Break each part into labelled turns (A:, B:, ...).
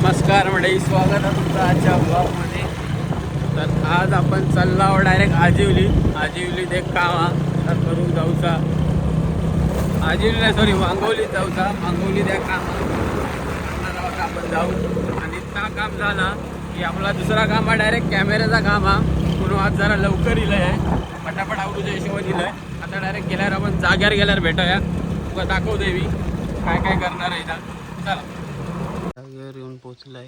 A: नमस्कार मंडळी, स्वागत आहे तुमचं आजच्या ब्लॉगमध्ये. तर आज आपण चाललो आहोत डायरेक्ट आजिवलीत एक काम तर करून जाऊचा. आजिवली नाही, सॉरी, मांगवलीत जाऊचा. मांगवलीत एक काम आपण जाऊ आणि त्या काम झाला की आपला दुसरा काम हा डायरेक्ट कॅमेऱ्याचा काम हा. म्हणून आज जरा लवकर इलं आहे, पटापट आवडूच्या हिशोबात दिलं आहे. आता डायरेक्ट गेल्यावर आपण जाग्यावर गेल्यावर भेटूया, तुला दाखवू देवी काय काय करणार आहे इथं. चला, जागेवर येऊन पोचलाय.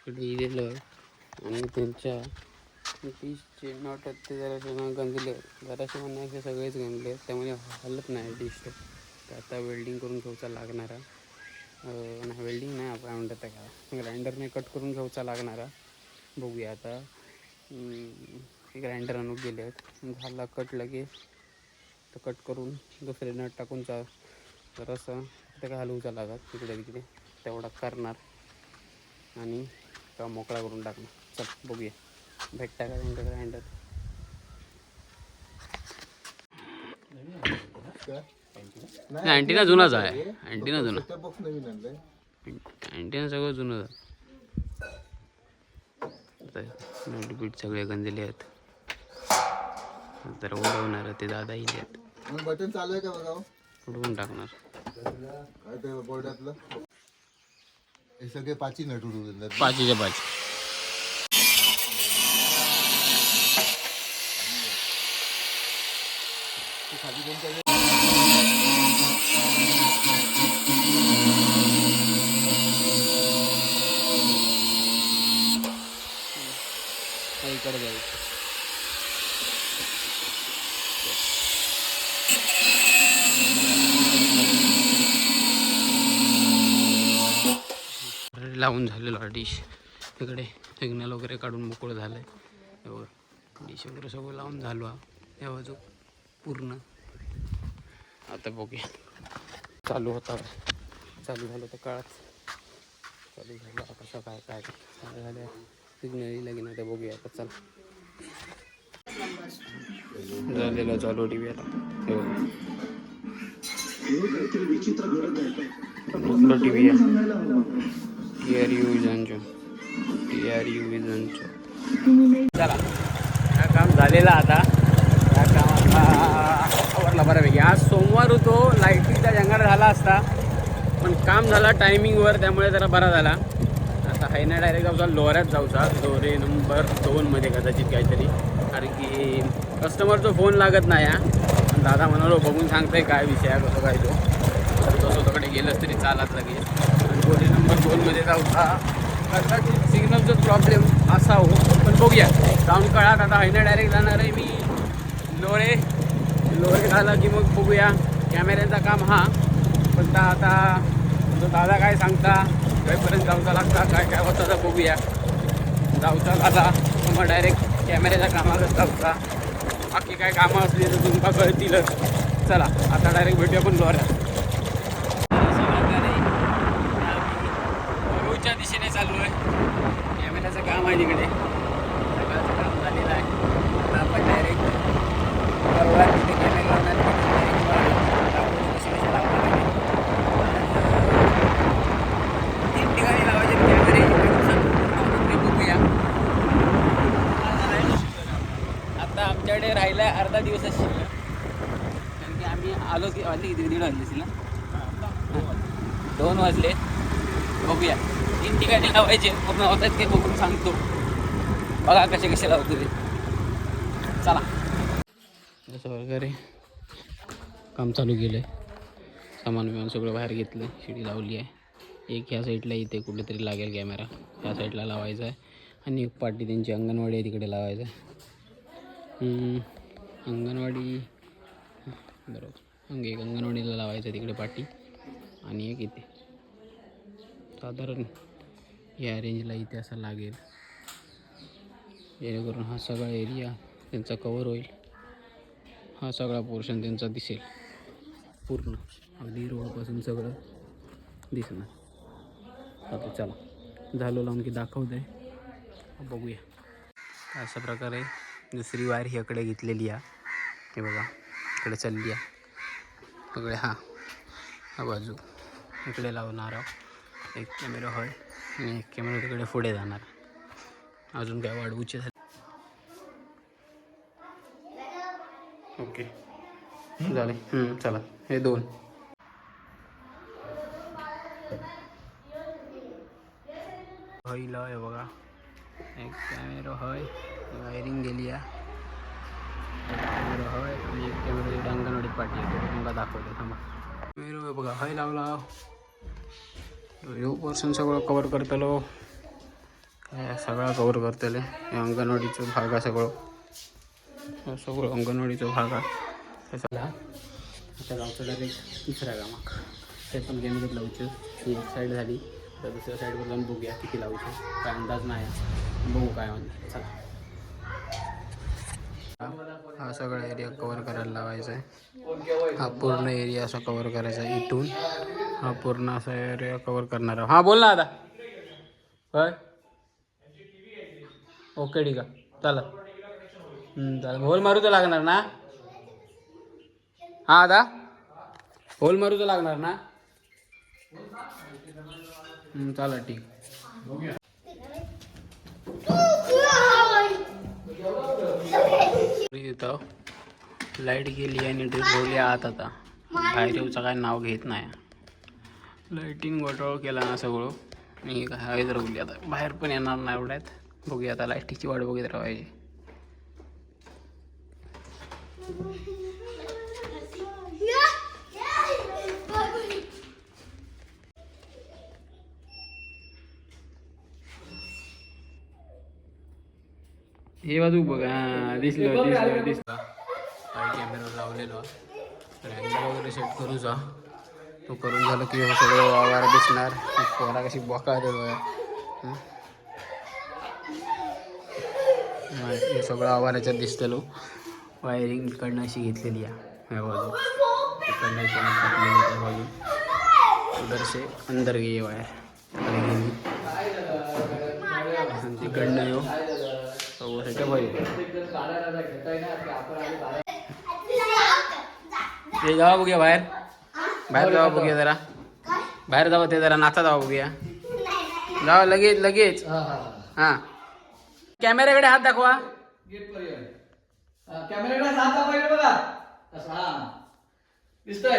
A: इकडे इलेलं आहे आणि त्यांच्या 30चे नॉट ते जरासे गंजले, जरासे म्हणण्याचे सगळेच गंजले, त्यामुळे हलत नाही डिश. तर आता वेल्डिंग करून घ्यायचा लागणारा, नाही वेल्डिंग नाही, आपण म्हणतात का ग्राइंडरने कट करून घ्यायचा लागणारा. बघूया आता. ग्राइंडर आणून गेले आहेत, झाला कट लगेच तर कट करून दुसरे नट टाकून जरासं ते काय हलवूचा लागत तिकडे तिकडे तेवढा करणार आणि का मोकळा करून टाकणार. चल बघूया भेटता का त्यांचं ग्राइंडर. अँटिना जुनाच आहे, अँटिना जुना, अँटिना सगळं जुनं आहे. बीट सगळे गंजले आहेत, तर उडवणार ते दादा इले आहेत.
B: बटन चालू आहे का बघा,
A: उडवून टाकणार.
B: काय ते बोर्डातलं हे सगळे पाची नट उडवून
A: पाचीच्या पाच. इकडे जायचं. लावून झालेला डिश. इकडे सिग्नल वगैरे काढून मोकळं झालं आहे. एवढं डिश वगैरे सगळं लावून झालो या बाजू पूर्ण. आता बघूया चालू होता, चालू झालं तर काळात चालू झालं. आता कसं काय काय चालू झालं सिग्नल लागेल ना, ते बघूया आता. चल झालेलं चालू टी व्ही आता. कुठलं टी व्ही आहे? TRU विजनचं. चला, हा काम झालेला आता. या कामाला आवडला बऱ्यापैकी. आज सोमवार होतो, लाईटीचा जंगाट झाला असता, पण काम झाला टायमिंगवर, त्यामुळे जरा बरा झाला. आता हायना डायरेक्ट जाऊचा लोऱ्यात जाऊचा, लोरे नंबर 2मध्ये कदाचित काहीतरी, कारण की कस्टमरचा फोन लागत नाही. पण दादा म्हणालो बघून सांगताय काय विषय आहे, कसं काय तो. तर तो स्वतःकडे गेलंच तरी चालत लगेच. आणि लोरे नंबर 2मध्ये जाऊचा. कदाचित सिग्नलचाच प्रॉब्लेम असा हो, पण बघूया जाऊन कळात. आता हायना डायरेक्ट जाणार आहे मी लोरे झालं की मग बघूया कॅमेऱ्याचा काम हा. पण आता तो दादा काय सांगता, वेळपर्यंत जाऊचा लागता, काय काय होतं तर बघूया. जाऊचा दादा मग डायरेक्ट कॅमेऱ्याच्या कामालाच जाऊचा. बाकी काय कामं असली तर तुमका कळतीलच. चला आता डायरेक्ट भेटूया पण लोऱ्यात. रोजच्या दिशेने चालू आहे, कॅमेऱ्याचं काम आहे तिकडे. सगळ्याचं काम झालेलं आहे. आता आपण डायरेक्ट परवा तिथे कॅमेरा लावणार, तीन ठिकाणी लावायचे कॅमेरे. बघूया. आता आमच्याकडे राहिला आहे अर्धा दिवसच शिल्लक, कारण की आम्ही आलो की वाजले किती, 1:30 वाजले ना, 2 वाजले. बघूया 3 ठिकाणी लावायचे, पूर्ण होतात ते बघून सांगतो. बघा कसे कसे लावतो ते. चला, असं वगैरे काम चालू केलं आहे. सामान विमान सगळं बाहेर घेतलं, शिडी लावली आहे. एक ह्या साईडला इथे कुठेतरी लागेल कॅमेरा, ह्या साईडला लावायचा आहे. आणि एक पाटी त्यांची अंगणवाडी आहे तिकडे लावायचं आहे. अंगणवाडी बरोबर, एक अंगणवाडीला लावायचं आहे तिकडे पाटी, आणि एक इथे. साधारण या रेंजला इथे असं लागेल, जेणेकरून हा सगळा एरिया त्यांचा कवर होईल. हा सगळा पोर्शन त्यांचा दिसेल पूर्ण, अगदी रोडपासून सगळं दिसणार. आता चला झालो लावून की दाखवत आहे, बघूया. अशा प्रकारे दुसरी वायर ह्याकडे घेतलेली आहे. हे बघा इकडे चालली आहे सगळे. हा बाजू इकडे लावणार आहोत. एक कॅमेरा होय आणि एक कॅमेरा तिकडे पुढे जाणार. अजून काय वाढवूचे झाले. ओके झाले. चला हे 2 होईल आहे बघा. एक कॅमेरा होय वायरिंग गेली आहे. एक कॅमेरा होय आणि एक कॅमेरा तिकडे अंगणवाडीत पाठी आहे. तो तुम्हाला दाखवतो थांबा. कॅमेरा बघा होय लावला. यो पर्सन सगळं कवर करतलो. सगळा कवर करतले. अंगणवाडीचं भाग आहे सगळं अंगणवाडीचं भाग आहे. त्याला आता गावचं डायरेक्ट तिसऱ्या कामाक ते पण कॅमेऱ्यात लावचं. ही एक साईड झाली तर दुसऱ्या साईडवर जाऊन बघूया किती लावचं. काय अंदाज नाही बघू काय म्हणते. चला हा सगळा एरिया कवर करायला लावायचा आहे. हा पूर्ण एरिया असा कवर करायचा आहे. इथून हा पूर्ण असा एरिया कवर करणार आहे. हां बोल ना आता. होय ओके ठीक आहे चला. चला होल मारू तर लागणार ना. हां आता होल मारू तर लागणार ना. चला ठीक. इथं लाईट गेली आणि ठेवली आत. आता बाहेर येऊचं काय नाव घेत नाही. लाईटिंग घोटाळा केला ना सगळं. मी काय हवेत रवली. आता बाहेर पण येणार नाही एवढ्यात. बघूया आता लाईटीची वाट बघत राहायची. हे बाजू बघा दिसलं. काय कॅमेरा लावलेलो. अँगल वगैरे सेट करू जा. तो करून झालं की हे सगळं वावर दिसणार. पोरा कशी बोका देतो आहे. हे सगळं आवाराच्यात दिसतलो. वायरिंग इकडनं अशी घेतलेली आहे. ह्या बाजू इकडनं त्या बाजू उधर से अंदर गई वायर गेली. तिकडनं येऊ सगळं पाहिजे. ते जावा बघूया बाहेर. बाहेर जावा बघूया जरा. बाहेर जावं ते जरा नाचा जावा बघूया. जावा लगेच. हां कॅमेऱ्याकडे हात दाखवा.
C: कॅमेऱ्याकडे हात दाखवा बघा. दिसतोय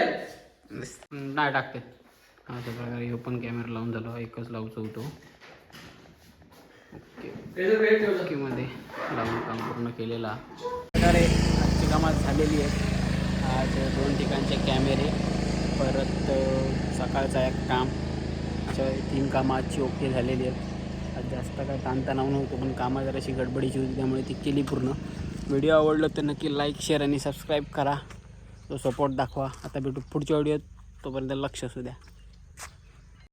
A: नाही टाकते. अशा प्रकारे हे पण कॅमेरा लावून झाला. एकच लावूच होतो. ओके मध्ये लावून काम पूर्ण केलेला प्रकारे आजची कामात झालेली आहे. आज 2 ठिकाणचे कॅमेरे परत सकाळचा एक काम अशा 3 कामं आजची ओके झालेली आहेत. आज जास्त काय ताणतणाव नव्हतं पण कामं जराशी गडबडीची होती त्यामुळे ती केली पूर्ण. व्हिडिओ आवडलं तर नक्की लाईक शेअर आणि सबस्क्राईब करा. तो सपोर्ट दाखवा. आता भेटू पुढच्या व्हिडिओत. तोपर्यंत लक्ष असू द्या.